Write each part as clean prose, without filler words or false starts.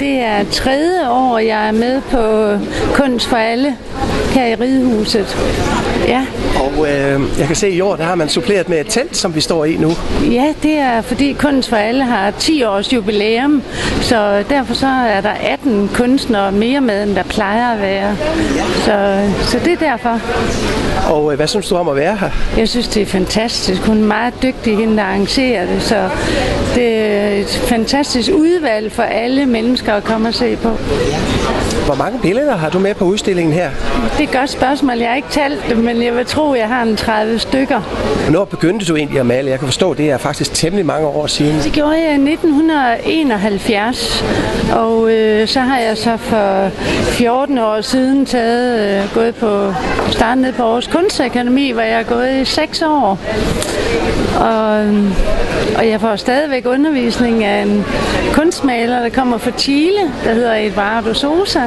Det er 3. år, jeg er med på Kunst for Alle her i Ridehuset. Ja. Og jeg kan se, at i år der har man suppleret med et telt, som vi står i nu. Ja, det er fordi Kunst for Alle har 10 års jubilæum, så derfor så er der 18 kunstnere mere med, end der plejer at være. Så det er derfor. Og hvad synes du om at være her? Jeg synes, det er fantastisk. Hun er meget dygtig, hende der arrangerer det, så det er et fantastisk udvalg for alle mennesker at komme og se på. Hvor mange billeder har du med på udstillingen her? Det er et godt spørgsmål. Jeg har ikke talt det, men jeg vil tro, at jeg har en 30 stykker. Hvornår begyndte du egentlig at male? Jeg kan forstå, at det er faktisk temmelig mange år siden. Det gjorde jeg i 1971, og så har jeg så for 14 år siden startet ned på Aarhus Kunstakademi, hvor jeg har gået i 6 år. Og jeg får stadigvæk undervisning af en kunstmaler, der kommer fra Chile, der hedder Eduardo Sosa,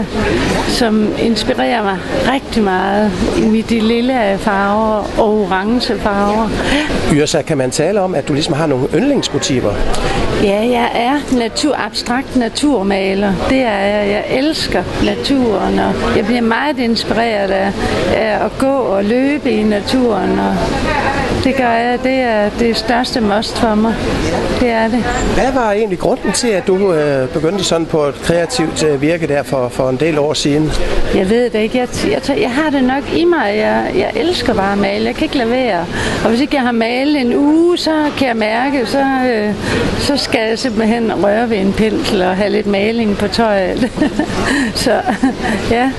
som inspirerer mig rigtig meget i de lille farver og orange farver. Yrsa, kan man tale om, at du ligesom har nogle yndlingsmotiver? Ja, jeg er abstrakt naturmaler. Det er jeg. Jeg elsker naturen, og jeg bliver meget inspireret af at gå og løbe i naturen. Og det gør jeg. Det er det største must for mig. Det er det. Hvad var egentlig grunden til, at du begyndte sådan på et kreativt virke der for en del år siden? Jeg ved det ikke. Jeg har det nok i mig. Jeg elsker bare at male. Jeg kan ikke lade være. Og hvis ikke jeg har malet en uge, så kan jeg mærke, så skal jeg simpelthen røre ved en pensel og have lidt maling på tøjet. Så ja.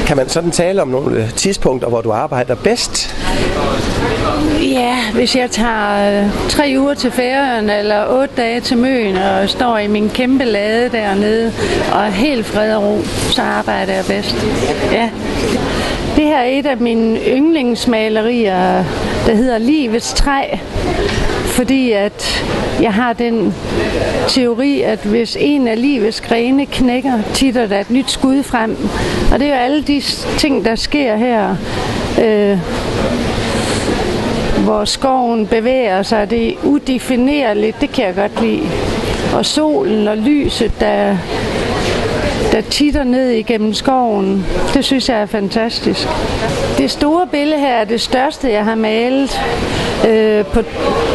Kan man sådan tale om nogle tidspunkter, hvor du arbejder bedst? Ja, hvis jeg tager 3 uger til Færøerne eller 8 dage til Møn og står i min kæmpe lade dernede og er helt fred og ro, så arbejder jeg bedst. Ja. Det her er et af mine yndlingsmalerier, der hedder Livets træ, fordi at jeg har den teori, at hvis en af livets grene knækker, titter der et nyt skud frem. Og det er jo alle de ting, der sker her, hvor skoven bevæger sig. Det er udefinerligt, det kan jeg godt lide. Og solen og lyset, der titter ned igennem skoven, det synes jeg er fantastisk. Det store billede her er det største, jeg har malet,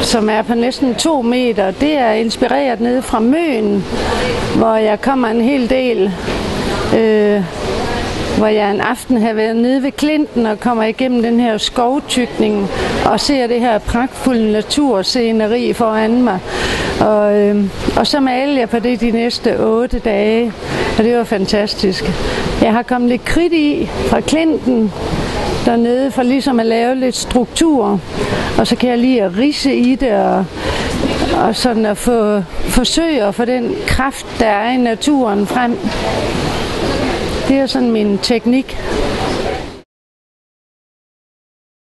som er på næsten 2 meter. Det er inspireret nede fra Møn, hvor jeg kommer en hel del, hvor jeg en aften har været nede ved Klinten og kommer igennem den her skovtykning og ser det her pragtfulde natursceneri foran mig. Og så maler jeg på det de næste 8 dage, og det var fantastisk. Jeg har kommet lidt kridt i fra Klinten dernede for ligesom at lave lidt struktur, og så kan jeg lige at ridse i det og sådan at forsøge at få den kraft, der er i naturen frem. Det er sådan min teknik.